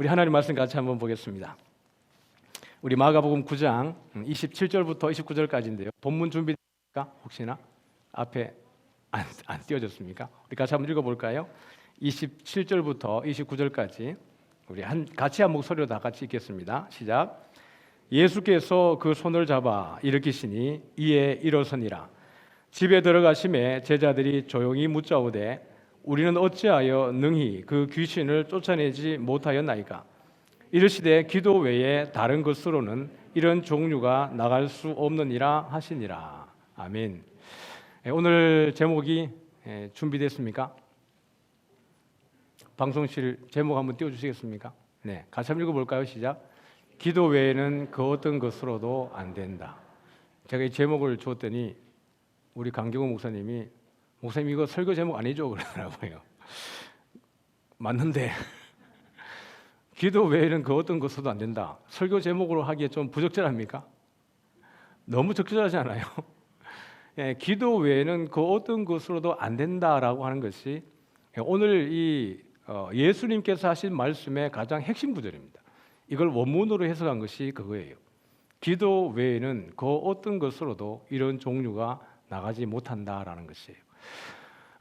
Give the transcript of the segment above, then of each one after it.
우리 하나님 말씀 같이 한번 보겠습니다. 우리 마가복음 9장 27절부터 29절까지인데요. 본문 준비되십니까? 혹시나 앞에 안 띄워졌습니까? 우리 같이 한번 읽어볼까요? 27절부터 29절까지 우리 같이 한 목소리로 다 같이 읽겠습니다. 시작. 예수께서 그 손을 잡아 일으키시니 이에 일어서니라. 집에 들어가심에 제자들이 조용히 묻자오되 우리는 어찌하여 능히 그 귀신을 쫓아내지 못하였나이까? 이르시되 기도 외에 다른 것으로는 이런 종류가 나갈 수 없느니라 하시니라. 아멘. 오늘 제목이 준비됐습니까? 방송실 제목 한번 띄워주시겠습니까? 네, 같이 한번 읽어볼까요? 시작. 기도 외에는 그 어떤 것으로도 안 된다. 제가 이 제목을 줬더니 우리 강경호 목사님이 목사님 이거 설교 제목 아니죠? 그러더라고요. 맞는데 기도 외에는 그 어떤 것으로도 안 된다. 설교 제목으로 하기에 좀 부적절합니까? 너무 적절하지 않아요? 예, 기도 외에는 그 어떤 것으로도 안 된다라고 하는 것이 오늘 이 예수님께서 하신 말씀의 가장 핵심 구절입니다. 이걸 원문으로 해석한 것이 그거예요. 기도 외에는 그 어떤 것으로도 이런 종류가 나가지 못한다라는 것이에요.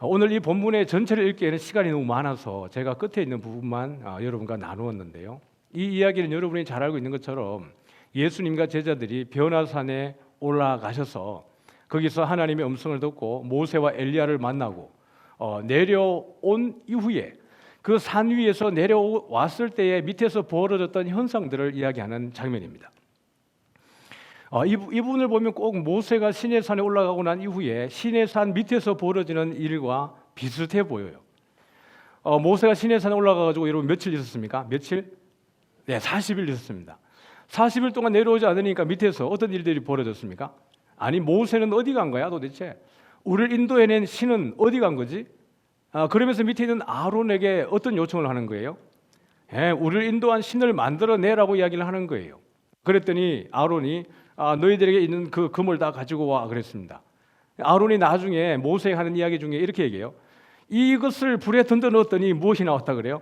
오늘 이 본문의 전체를 읽기에는 시간이 너무 많아서 제가 끝에 있는 부분만 여러분과 나누었는데요. 이 이야기는 여러분이 잘 알고 있는 것처럼 예수님과 제자들이 변화산에 올라가셔서 거기서 하나님의 음성을 듣고 모세와 엘리야를 만나고 내려온 이후에 그 산 위에서 내려왔을 때에 밑에서 벌어졌던 현상들을 이야기하는 장면입니다. 이 부분을 보면 꼭 모세가 시내산에 올라가고 난 이후에 시내산 밑에서 벌어지는 일과 비슷해 보여요. 모세가 시내산에 올라가가지고 여러분 며칠 있었습니까? 며칠? 네, 40일 있었습니다. 40일 동안 내려오지 않으니까 밑에서 어떤 일들이 벌어졌습니까? 아니 모세는 어디 간 거야 도대체? 우리를 인도해낸 신은 어디 간 거지? 그러면서 밑에 있는 아론에게 어떤 요청을 하는 거예요? 우리를 인도한 신을 만들어내라고 이야기를 하는 거예요. 그랬더니 아론이 너희들에게 있는 그 금을 다 가지고 와 그랬습니다. 아론이 나중에 모세가 하는 이야기 중에 이렇게 얘기해요. 이것을 불에 던져 넣었더니 무엇이 나왔다 그래요?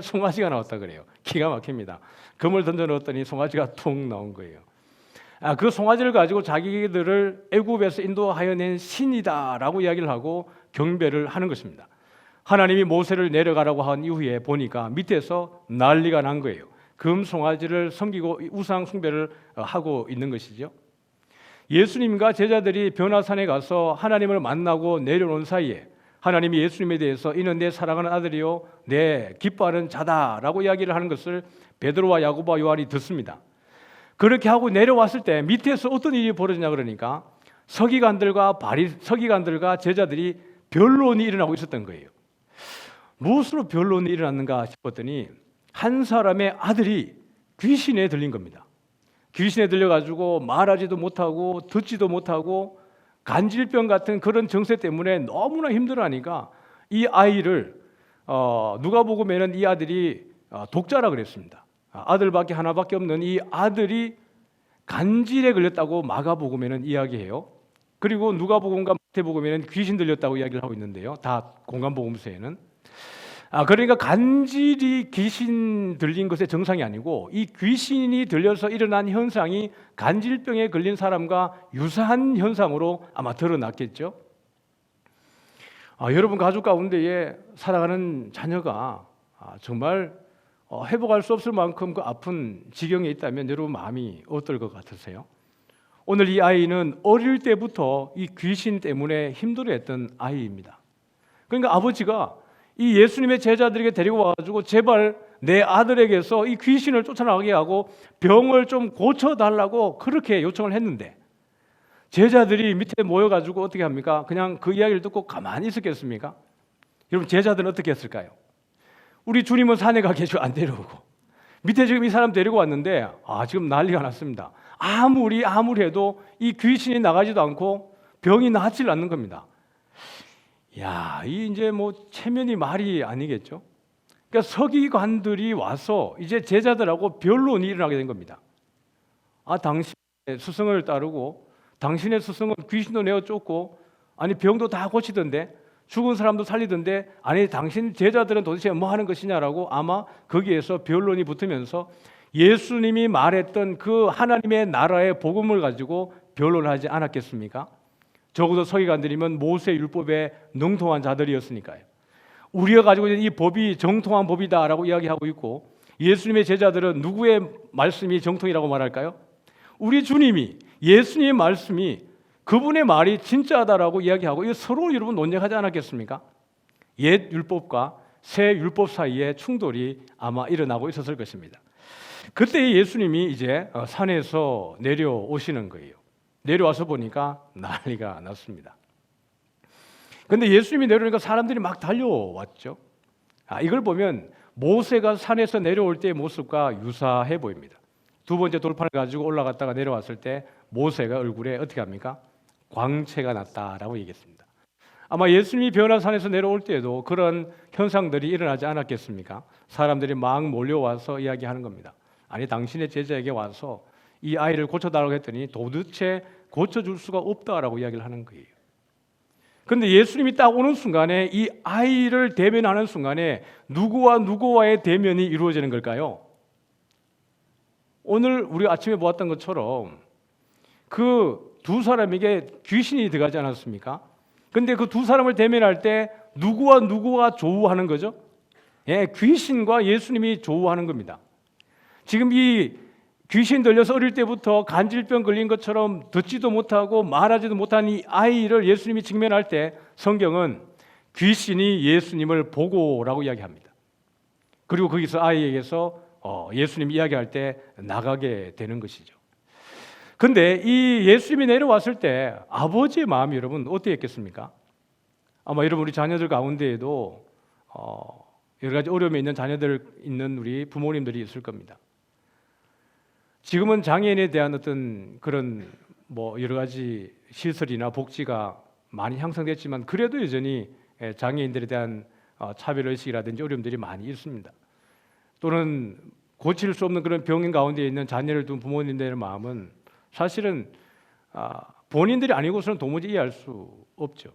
송아지가 나왔다 그래요. 기가 막힙니다. 금을 던져 넣었더니 송아지가 툭 나온 거예요. 그 송아지를 가지고 자기들을 애굽에서 인도하여 낸 신이다라고 이야기를 하고 경배를 하는 것입니다. 하나님이 모세를 내려가라고 한 이후에 보니까 밑에서 난리가 난 거예요. 금 송아지를 섬기고 우상 숭배를 하고 있는 것이죠. 예수님과 제자들이 변화산에 가서 하나님을 만나고 내려온 사이에 하나님이 예수님에 대해서 이는 내 사랑하는 아들이요 내 기뻐하는 자다라고 이야기를 하는 것을 베드로와 야고보와 요한이 듣습니다. 그렇게 하고 내려왔을 때 밑에서 어떤 일이 벌어지냐 그러니까 서기관들과 제자들이 변론이 일어나고 있었던 거예요. 무엇으로 변론이 일어났는가 싶었더니 한 사람의 아들이 귀신에 들린 겁니다. 귀신에 들려가지고 말하지도 못하고 듣지도 못하고 간질병 같은 그런 정세 때문에 너무나 힘들어하니까 이 아이를 누가복음에는 이 아들이 독자라 그랬습니다. 아들밖에 하나밖에 없는 이 아들이 간질에 걸렸다고 마가복음에는 이야기해요. 그리고 누가복음과 마태복음에는 귀신 들렸다고 이야기를 하고 있는데요. 다 공간복음서에는. 그러니까 간질이 귀신 들린 것의 정상이 아니고 이 귀신이 들려서 일어난 현상이 간질병에 걸린 사람과 유사한 현상으로 아마 드러났겠죠. 여러분 가족 가운데에 살아가는 자녀가 정말 회복할 수 없을 만큼 그 아픈 지경에 있다면 여러분 마음이 어떨 것 같으세요? 오늘 이 아이는 어릴 때부터 이 귀신 때문에 힘들어했던 아이입니다. 그러니까 아버지가 이 예수님의 제자들에게 데리고 와가지고 제발 내 아들에게서 이 귀신을 쫓아나가게 하고 병을 좀 고쳐달라고 그렇게 요청을 했는데 제자들이 밑에 모여가지고 어떻게 합니까? 그냥 그 이야기를 듣고 가만히 있었겠습니까? 여러분 제자들은 어떻게 했을까요? 우리 주님은 산에 가 계시고 안 데려오고 밑에 지금 이 사람 데리고 왔는데 지금 난리가 났습니다. 아무리 해도 이 귀신이 나가지도 않고 병이 낫질 않는 겁니다. 이 이제 뭐 체면이 말이 아니겠죠. 그러니까 서기관들이 와서 이제 제자들하고 변론이 일어나게 된 겁니다. 당신의 스승을 따르고 당신의 스승은 귀신도 내어 쫓고 병도 다 고치던데 죽은 사람도 살리던데 아니 당신 제자들은 도대체 뭐 하는 것이냐라고 아마 거기에서 변론이 붙으면서 예수님이 말했던 그 하나님의 나라의 복음을 가지고 변론하지 않았겠습니까? 적어도 서기관들이면 모세 율법에 능통한 자들이었으니까요. 우리가 가지고 있는 이 법이 정통한 법이다라고 이야기하고 있고 예수님의 제자들은 누구의 말씀이 정통이라고 말할까요? 우리 주님이 예수님의 말씀이 그분의 말이 진짜다라고 이야기하고 이거 서로 여러분 논쟁하지 않았겠습니까? 옛 율법과 새 율법 사이에 충돌이 아마 일어나고 있었을 것입니다. 그때 예수님이 이제 산에서 내려오시는 거예요. 내려와서 보니까 난리가 났습니다. 근데 예수님이 내려오니까 사람들이 막 달려왔죠. 이걸 보면 모세가 산에서 내려올 때의 모습과 유사해 보입니다. 두 번째 돌판을 가지고 올라갔다가 내려왔을 때 모세가 얼굴에 어떻게 합니까? 광채가 났다라고 얘기했습니다. 아마 예수님이 변화산에서 내려올 때에도 그런 현상들이 일어나지 않았겠습니까? 사람들이 막 몰려와서 이야기하는 겁니다. 아니 당신의 제자에게 와서 이 아이를 고쳐달라고 했더니 도대체 고쳐줄 수가 없다라고 이야기를 하는 거예요. 그런데 예수님이 딱 오는 순간에 이 아이를 대면하는 순간에 누구와 누구와의 대면이 이루어지는 걸까요? 오늘 우리 아침에 보았던 것처럼 그 두 사람에게 귀신이 들어가지 않았습니까? 근데 그 두 사람을 대면할 때 누구와 누구가 조우하는 거죠? 예, 귀신과 예수님이 조우하는 겁니다. 지금 이 귀신 들려서 어릴 때부터 간질병 걸린 것처럼 듣지도 못하고 말하지도 못한 이 아이를 예수님이 직면할 때 성경은 귀신이 예수님을 보고라고 이야기합니다. 그리고 거기서 아이에게서 예수님 이야기할 때 나가게 되는 것이죠. 근데 이 예수님이 내려왔을 때 아버지의 마음이 여러분 어땠겠습니까? 아마 여러분 우리 자녀들 가운데에도 여러 가지 어려움에 있는 자녀들 있는 우리 부모님들이 있을 겁니다. 지금은 장애인에 대한 어떤 그런 여러 가지 시설이나 복지가 많이 형성됐지만 그래도 여전히 장애인들에 대한 차별의식이라든지 어려움들이 많이 있습니다. 또는 고칠 수 없는 그런 병인 가운데 있는 자녀를 둔 부모님들의 마음은 사실은 본인들이 아니고서는 도무지 이해할 수 없죠.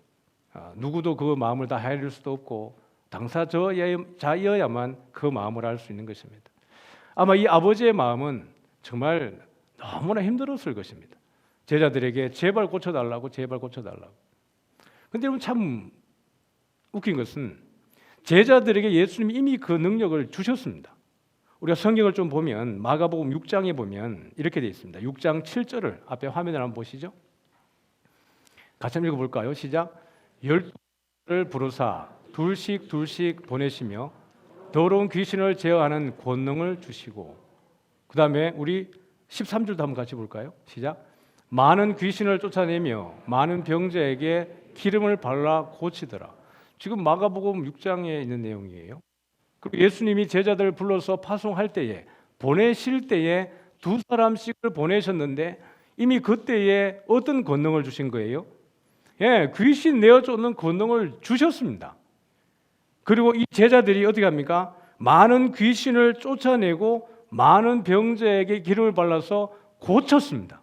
누구도 그 마음을 다 헤아릴 수도 없고 당사자여야만 그 마음을 알 수 있는 것입니다. 아마 이 아버지의 마음은 정말 너무나 힘들었을 것입니다. 제자들에게 제발 고쳐달라고 제발 고쳐달라고. 그런데 여러분 참 웃긴 것은 제자들에게 예수님이 이미 그 능력을 주셨습니다. 우리가 성경을 좀 보면 마가복음 6장에 보면 이렇게 되어 있습니다. 6장 7절을 앞에 화면을 한번 보시죠. 같이 한번 읽어볼까요? 시작. 12를 부르사 둘씩 보내시며 더러운 귀신을 제어하는 권능을 주시고 그 다음에 우리 13절도 한번 같이 볼까요? 시작. 많은 귀신을 쫓아내며 많은 병자에게 기름을 발라 고치더라. 지금 마가복음 6장에 있는 내용이에요. 그리고 예수님이 제자들을 불러서 파송할 때에 보내실 때에 두 사람씩을 보내셨는데 이미 그때에 어떤 권능을 주신 거예요? 예, 귀신 내어 쫓는 권능을 주셨습니다. 그리고 이 제자들이 어떻게 합니까? 많은 귀신을 쫓아내고 많은 병자에게 기름을 발라서 고쳤습니다.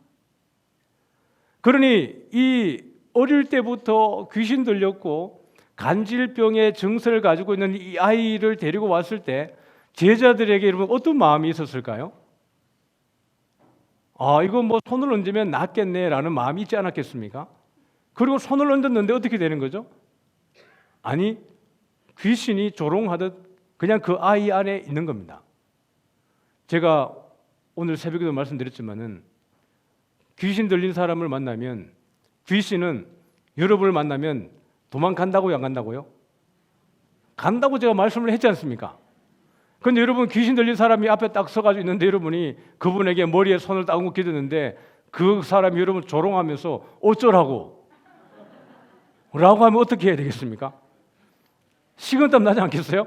그러니 이 어릴 때부터 귀신 들렸고 간질병의 증세를 가지고 있는 이 아이를 데리고 왔을 때 제자들에게 여러분 어떤 마음이 있었을까요? 이거 손을 얹으면 낫겠네라는 마음이 있지 않았겠습니까? 그리고 손을 얹었는데 어떻게 되는 거죠? 아니, 귀신이 조롱하듯 그냥 그 아이 안에 있는 겁니다. 제가 오늘 새벽에도 말씀드렸지만은 귀신 들린 사람을 만나면 귀신은 여러분을 만나면 도망간다고요, 안 간다고요? 간다고 제가 말씀을 했지 않습니까? 그런데 여러분 귀신 들린 사람이 앞에 딱 서가지고 있는데 여러분이 그분에게 머리에 손을 딱 얹고 기도했는데 그 사람이 여러분 조롱하면서 어쩌라고 라고 하면 어떻게 해야 되겠습니까? 식은땀 나지 않겠어요?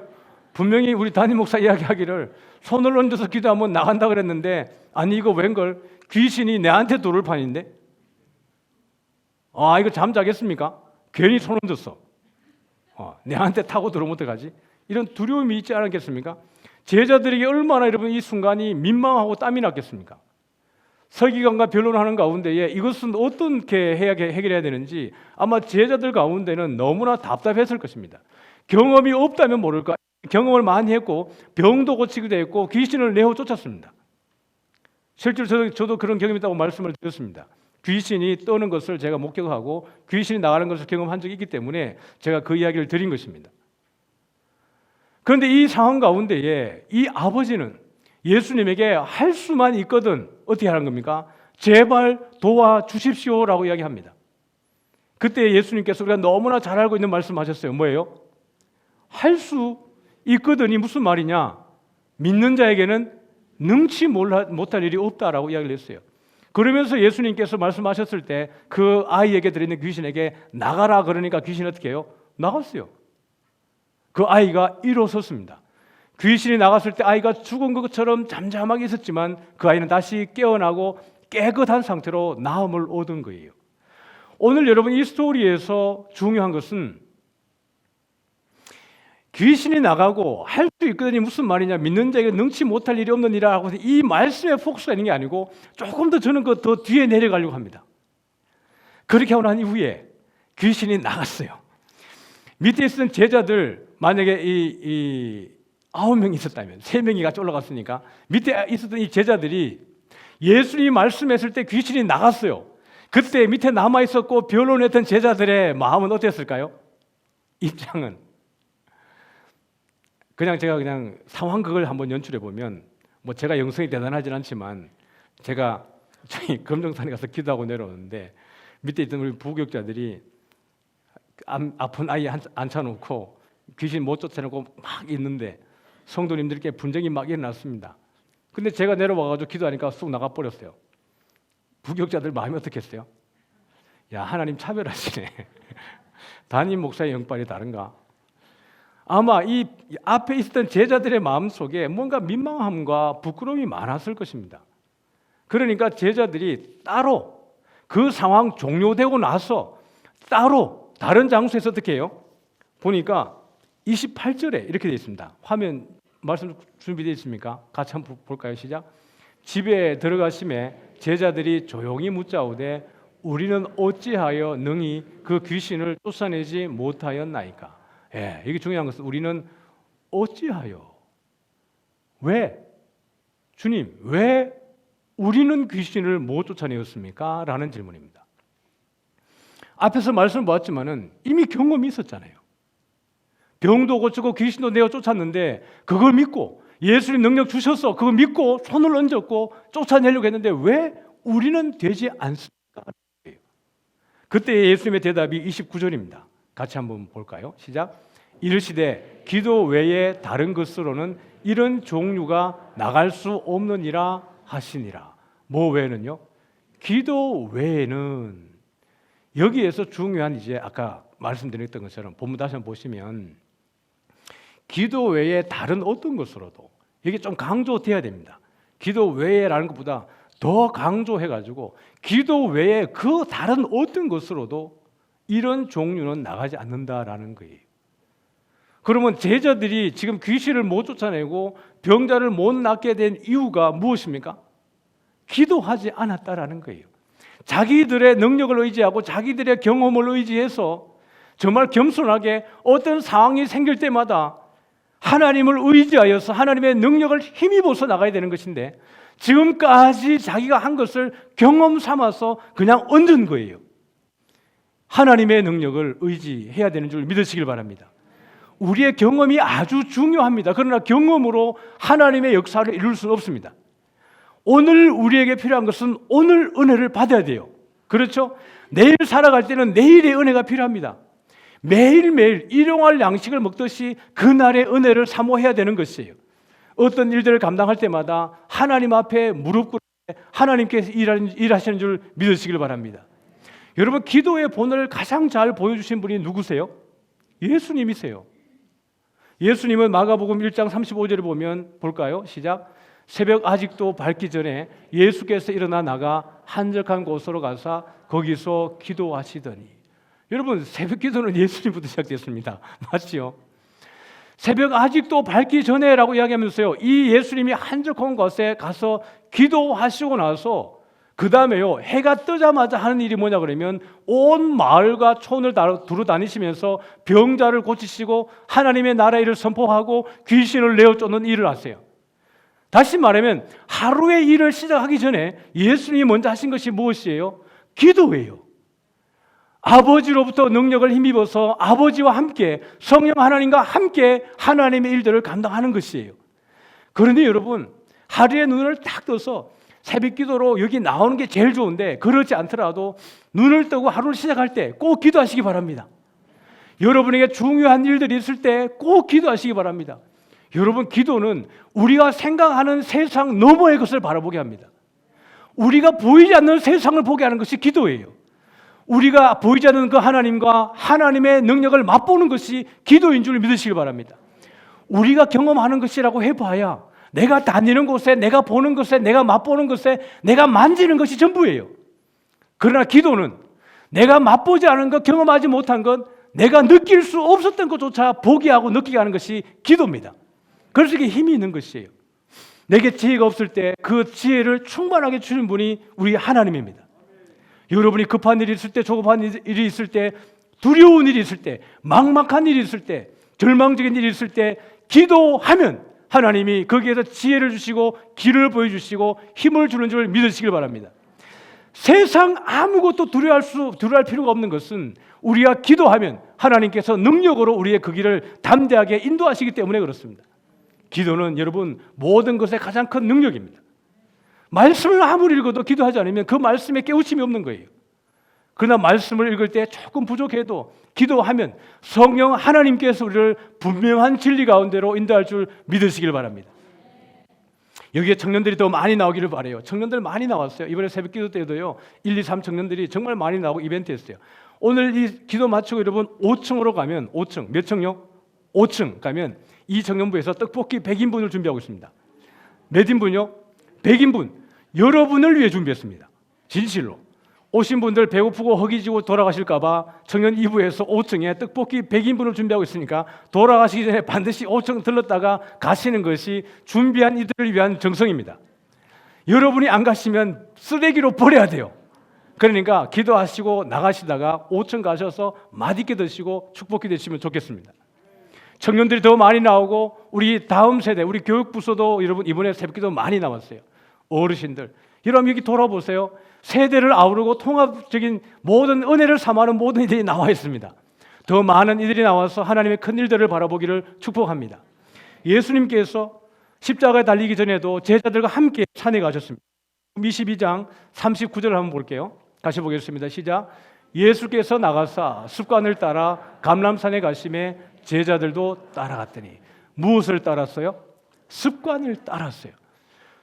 분명히 우리 담임 목사 이야기하기를 손을 얹어서 기도하면 나간다 그랬는데 아니 이거 웬걸 귀신이 내한테 돌을 판인데 이거 잠자겠습니까? 괜히 손 얹었어. 내한테 타고 들어오면 어떡하지? 이런 두려움이 있지 않았겠습니까? 제자들에게 얼마나 여러분 이 순간이 민망하고 땀이 났겠습니까? 서기관과 변론하는 가운데에 이것은 어떻게 해결해야 되는지 아마 제자들 가운데는 너무나 답답했을 것입니다. 경험이 없다면 모를까 경험을 많이 했고 병도 고치기도 했고 귀신을 내어 쫓았습니다. 실제로 저도 그런 경험이 있다고 말씀을 드렸습니다. 귀신이 떠는 것을 제가 목격하고 귀신이 나가는 것을 경험한 적이 있기 때문에 제가 그 이야기를 드린 것입니다. 그런데 이 상황 가운데에 이 아버지는 예수님에게 할 수만 있거든 어떻게 하는 겁니까? 제발 도와주십시오라고 이야기합니다. 그때 예수님께서 우리가 너무나 잘 알고 있는 말씀하셨어요. 뭐예요? 할 수 있거든이 무슨 말이냐? 믿는 자에게는 능치 못할 일이 없다라고 이야기를 했어요. 그러면서 예수님께서 말씀하셨을 때 그 아이에게 들어있는 귀신에게 나가라 그러니까 귀신이 어떻게 해요? 나갔어요. 그 아이가 일어섰습니다. 귀신이 나갔을 때 아이가 죽은 것처럼 잠잠하게 있었지만 그 아이는 다시 깨어나고 깨끗한 상태로 나음을 얻은 거예요. 오늘 여러분 이 스토리에서 중요한 것은 귀신이 나가고 할 수 있거든이 무슨 말이냐, 믿는 자에게 능치 못할 일이 없느니라 하고 이 말씀에 폭스가 있는 게 아니고 조금 더 저는 그 더 뒤에 내려가려고 합니다. 그렇게 하고 난 이후에 귀신이 나갔어요. 밑에 있었던 제자들 만약에 이 9명이 있었다면 3명이 같이 올라갔으니까 밑에 있었던 이 제자들이 예수님이 말씀했을 때 귀신이 나갔어요. 그때 밑에 남아있었고 변론했던 제자들의 마음은 어땠을까요? 입장은 제가 그냥 상황극을 한번 연출해 보면 뭐 제가 영성이 대단하진 않지만 제가 저희 금정산에 가서 기도하고 내려오는데 밑에 있던 우리 부교육자들이 아픈 아이 앉혀놓고 귀신 못 쫓아내고 막 있는데 성도님들께 분쟁이 막 일어났습니다. 근데 제가 내려와가지고 기도하니까 쑥 나가버렸어요. 부교육자들 마음이 어떻겠어요? 야, 하나님 차별하시네. 담임 목사의 영빨이 다른가? 아마 이 앞에 있었던 제자들의 마음속에 뭔가 민망함과 부끄러움이 많았을 것입니다. 그러니까 제자들이 따로 그 상황 종료되고 나서 따로 다른 장소에서 어떻게 해요? 보니까 28절에 이렇게 되어 있습니다. 화면 말씀 준비되어 있습니까? 같이 한번 볼까요? 시작. 집에 들어가심에 제자들이 조용히 묻자오되 우리는 어찌하여 능히 그 귀신을 쫓아내지 못하였나이까? 예, 이게 중요한 것은 우리는 어찌하여, 왜, 주님, 왜 우리는 귀신을 못 쫓아내었습니까? 라는 질문입니다. 앞에서 말씀을 보았지만은 이미 경험이 있었잖아요. 병도 고치고 귀신도 내어 쫓았는데 그걸 믿고 예수님 능력 주셔서 그걸 믿고 손을 얹었고 쫓아내려고 했는데 왜 우리는 되지 않습니까? 그때 예수님의 대답이 29절입니다. 같이 한번 볼까요? 시작. 이르시되 기도 외에 다른 것으로는 이런 종류가 나갈 수 없느니라 하시니라. 뭐 외에는요? 기도 외에는 여기에서 중요한 이제 아까 말씀드렸던 것처럼 본문 다시 한번 보시면 기도 외에 다른 어떤 것으로도 이게 좀 강조돼야 됩니다. 기도 외에라는 것보다 더 강조해가지고 기도 외에 그 다른 어떤 것으로도 이런 종류는 나가지 않는다라는 거예요. 그러면 제자들이 지금 귀신을 못 쫓아내고 병자를 못 낫게 된 이유가 무엇입니까? 기도하지 않았다라는 거예요. 자기들의 능력을 의지하고 자기들의 경험을 의지해서 정말 겸손하게 어떤 상황이 생길 때마다 하나님을 의지하여서 하나님의 능력을 힘입어서 나가야 되는 것인데 지금까지 자기가 한 것을 경험 삼아서 그냥 얹은 거예요. 하나님의 능력을 의지해야 되는 줄 믿으시길 바랍니다. 우리의 경험이 아주 중요합니다. 그러나 경험으로 하나님의 역사를 이룰 수는 없습니다. 오늘 우리에게 필요한 것은 오늘 은혜를 받아야 돼요. 그렇죠? 내일 살아갈 때는 내일의 은혜가 필요합니다. 매일매일 일용할 양식을 먹듯이 그날의 은혜를 사모해야 되는 것이에요. 어떤 일들을 감당할 때마다 하나님 앞에 무릎 꿇고 하나님께서 일하시는 줄 믿으시길 바랍니다. 여러분, 기도의 본을 가장 잘 보여주신 분이 누구세요? 예수님이세요. 예수님은 마가복음 1장 35절에 보면 볼까요? 시작. 새벽 아직도 밝기 전에 예수께서 일어나 나가 한적한 곳으로 가서 거기서 기도하시더니. 여러분, 새벽 기도는 예수님부터 시작됐습니다. 맞지요? 새벽 아직도 밝기 전에라고 이야기하면서요, 이 예수님이 한적한 곳에 가서 기도하시고 나서 그 다음에요, 해가 뜨자마자 하는 일이 뭐냐 그러면 온 마을과 촌을 두루 다니시면서 병자를 고치시고 하나님의 나라의 일을 선포하고 귀신을 내어 쫓는 일을 하세요. 다시 말하면 하루의 일을 시작하기 전에 예수님이 먼저 하신 것이 무엇이에요? 기도예요. 아버지로부터 능력을 힘입어서 아버지와 함께 성령 하나님과 함께 하나님의 일들을 감당하는 것이에요. 그런데 여러분, 하루에 눈을 딱 떠서 새벽 기도로 여기 나오는 게 제일 좋은데, 그렇지 않더라도 눈을 뜨고 하루를 시작할 때 꼭 기도하시기 바랍니다. 여러분에게 중요한 일들이 있을 때 꼭 기도하시기 바랍니다. 여러분, 기도는 우리가 생각하는 세상 너머의 것을 바라보게 합니다. 우리가 보이지 않는 세상을 보게 하는 것이 기도예요. 우리가 보이지 않는 그 하나님과 하나님의 능력을 맛보는 것이 기도인 줄 믿으시기 바랍니다. 우리가 경험하는 것이라고 해봐야 내가 다니는 곳에, 내가 보는 것에, 내가 맛보는 것에, 내가 만지는 것이 전부예요. 그러나 기도는 내가 맛보지 않은 것, 경험하지 못한 것, 내가 느낄 수 없었던 것조차 보게 하고 느끼게 하는 것이 기도입니다. 그래서 이게 힘이 있는 것이에요. 내게 지혜가 없을 때 그 지혜를 충만하게 주는 분이 우리 하나님입니다. 여러분이 급한 일이 있을 때, 조급한 일이 있을 때, 두려운 일이 있을 때, 막막한 일이 있을 때, 절망적인 일이 있을 때 기도하면 하나님이 거기에서 지혜를 주시고 길을 보여주시고 힘을 주는 줄 믿으시길 바랍니다. 세상 아무것도 두려워할 필요가 없는 것은 우리가 기도하면 하나님께서 능력으로 우리의 그 길을 담대하게 인도하시기 때문에 그렇습니다. 기도는 여러분 모든 것의 가장 큰 능력입니다. 말씀을 아무리 읽어도 기도하지 않으면 그 말씀에 깨우침이 없는 거예요. 그러나 말씀을 읽을 때 조금 부족해도 기도하면 성령 하나님께서 우리를 분명한 진리 가운데로 인도할 줄 믿으시길 바랍니다. 여기에 청년들이 더 많이 나오기를 바라요. 청년들 많이 나왔어요. 이번에 새벽 기도 때도요, 1, 2, 3 청년들이 정말 많이 나오고 이벤트 했어요. 오늘 이 기도 마치고 여러분 5층으로 가면, 5층, 몇 층요? 5층 가면 이 청년부에서 떡볶이 100인분을 준비하고 있습니다. 몇 인분요? 100인분. 여러분을 위해 준비했습니다. 진실로. 오신 분들 배고프고 허기지고 돌아가실까봐 청년 2부에서 5층에 떡볶이 100인분을 준비하고 있으니까 돌아가시기 전에 반드시 5층 들렀다가 가시는 것이 준비한 이들을 위한 정성입니다. 여러분이 안 가시면 쓰레기로 버려야 돼요. 그러니까 기도하시고 나가시다가 5층 가셔서 맛있게 드시고 축복해 드시면 좋겠습니다. 청년들이 더 많이 나오고 우리 다음 세대, 우리 교육부서도 여러분 이번에 새벽기도 많이 나왔어요. 어르신들, 여러분 여기 돌아보세요. 세대를 아우르고 통합적인 모든 은혜를 삼하는 모든 이들이 나와 있습니다. 더 많은 이들이 나와서 하나님의 큰 일들을 바라보기를 축복합니다. 예수님께서 십자가에 달리기 전에도 제자들과 함께 산에 가셨습니다. 22장 39절을 한번 볼게요. 다시 보겠습니다. 시작. 예수께서 나가사 습관을 따라 감람산에 가심에 제자들도 따라갔더니. 무엇을 따랐어요? 습관을 따랐어요.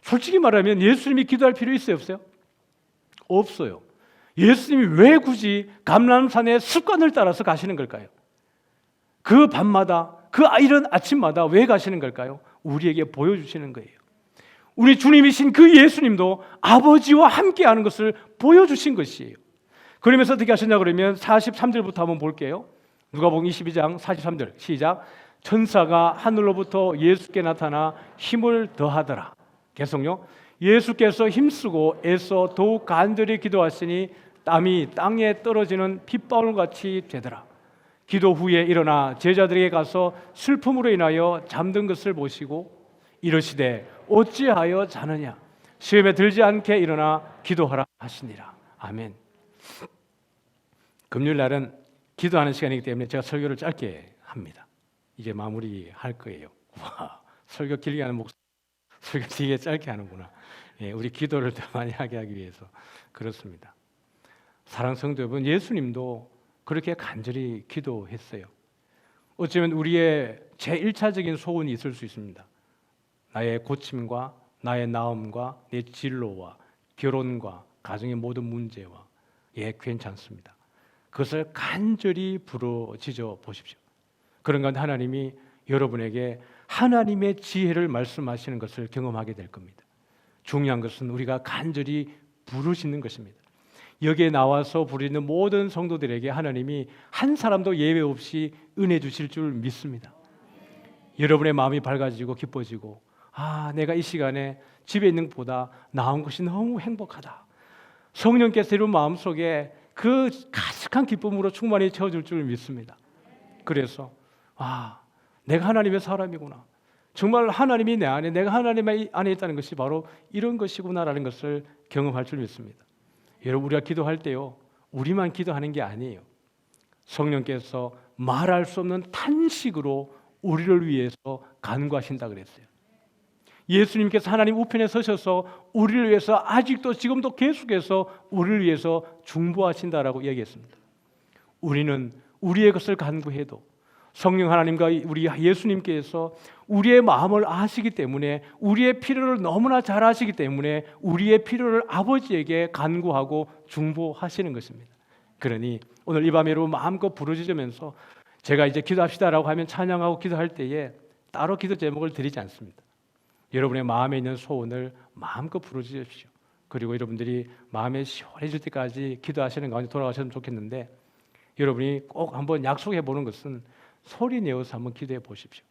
솔직히 말하면 예수님이 기도할 필요 있어요, 없어요? 없어요. 예수님이 왜 굳이 감람산에 습관을 따라서 가시는 걸까요? 그 밤마다, 그 이른 아침마다 왜 가시는 걸까요? 우리에게 보여주시는 거예요. 우리 주님이신 그 예수님도 아버지와 함께하는 것을 보여주신 것이에요. 그러면서 어떻게 하셨냐 그러면 43절부터 한번 볼게요. 누가복음 22장 43절 시작. 천사가 하늘로부터 예수께 나타나 힘을 더하더라. 계속요. 예수께서 힘쓰고 애써 더욱 간절히 기도하시니 땀이 땅에 떨어지는 핏방울같이 되더라. 기도 후에 일어나 제자들에게 가서 슬픔으로 인하여 잠든 것을 보시고 이르시되 어찌하여 자느냐, 시험에 들지 않게 일어나 기도하라 하시니라. 아멘. 금요일 날은 기도하는 시간이기 때문에 제가 설교를 짧게 합니다. 이제 마무리할 거예요. 와, 설교 길게 하는 목소리, 설교 되게 짧게 하는구나. 예, 우리 기도를 더 많이 하게 하기 위해서 그렇습니다. 사랑하는 성도 여러분, 예수님도 그렇게 간절히 기도했어요. 어쩌면 우리의 제1차적인 소원이 있을 수 있습니다. 나의 고침과 나의 나음과 내 진로와 결혼과 가정의 모든 문제와 괜찮습니다. 그것을 간절히 부르짖어 보십시오. 그런 가운데 하나님이 여러분에게 하나님의 지혜를 말씀하시는 것을 경험하게 될 겁니다. 중요한 것은 우리가 간절히 부르짖는 것입니다. 여기에 나와서 부르짖는 모든 성도들에게 하나님이 한 사람도 예외 없이 은혜 주실 줄 믿습니다. 여러분의 마음이 밝아지고 기뻐지고, 내가 이 시간에 집에 있는 것보다 나온 것이 너무 행복하다. 성령께서 여러분 마음속에 그 가득한 기쁨으로 충만히 채워줄 줄 믿습니다. 그래서 내가 하나님의 사람이구나, 정말 하나님이 내 안에, 내가 하나님 안에 있다는 것이 바로 이런 것이구나라는 것을 경험할 줄 믿습니다. 여러분, 우리가 기도할 때요, 우리만 기도하는 게 아니에요. 성령께서 말할 수 없는 탄식으로 우리를 위해서 간구하신다 그랬어요. 예수님께서 하나님 우편에 서셔서 우리를 위해서 아직도 지금도 계속해서 우리를 위해서 중보하신다라고 얘기했습니다. 우리는 우리의 것을 간구해도 성령 하나님과 우리 예수님께서 우리의 마음을 아시기 때문에, 우리의 필요를 너무나 잘 아시기 때문에 우리의 필요를 아버지에게 간구하고 중보하시는 것입니다. 그러니 오늘 이 밤에 여러분 마음껏 부르짖으면서, 제가 이제 기도합시다라고 하면 찬양하고 기도할 때에 따로 기도 제목을 드리지 않습니다. 여러분의 마음에 있는 소원을 마음껏 부르짖으십시오. 그리고 여러분들이 마음에 시원해질 때까지 기도하시는 가운데 돌아가셨으면 좋겠는데, 여러분이 꼭 한번 약속해 보는 것은 소리 내어서 한번 기도해 보십시오.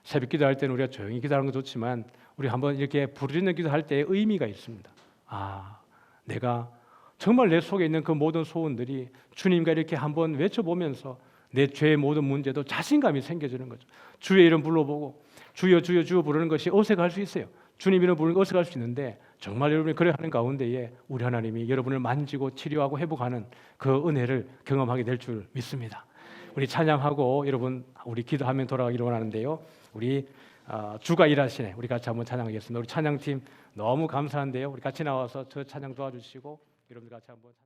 새벽 기도할 때는 우리가 조용히 기도하는 건 좋지만, 우리 한번 이렇게 부르짖는 기도할 때에 의미가 있습니다. 내가 정말 내 속에 있는 그 모든 소원들이 주님과 이렇게 한번 외쳐보면서 내 죄의 모든 문제도 자신감이 생겨지는 거죠. 주의 이름 불러보고 주여 주여 주여 부르는 것이 어색할 수 있어요. 주님 이름 부르는 거 어색할 수 있는데, 정말 여러분이 그래 하는 가운데에 우리 하나님이 여러분을 만지고 치료하고 회복하는 그 은혜를 경험하게 될 줄 믿습니다. 우리 찬양하고 여러분 우리 기도하면 돌아가기를 원하는데요, 우리 주가 일하시네, 우리 같이 한번 찬양하겠습니다. 우리 찬양팀 너무 감사한데요, 우리 같이 나와서 저 찬양 도와주시고 여러분들 같이 한번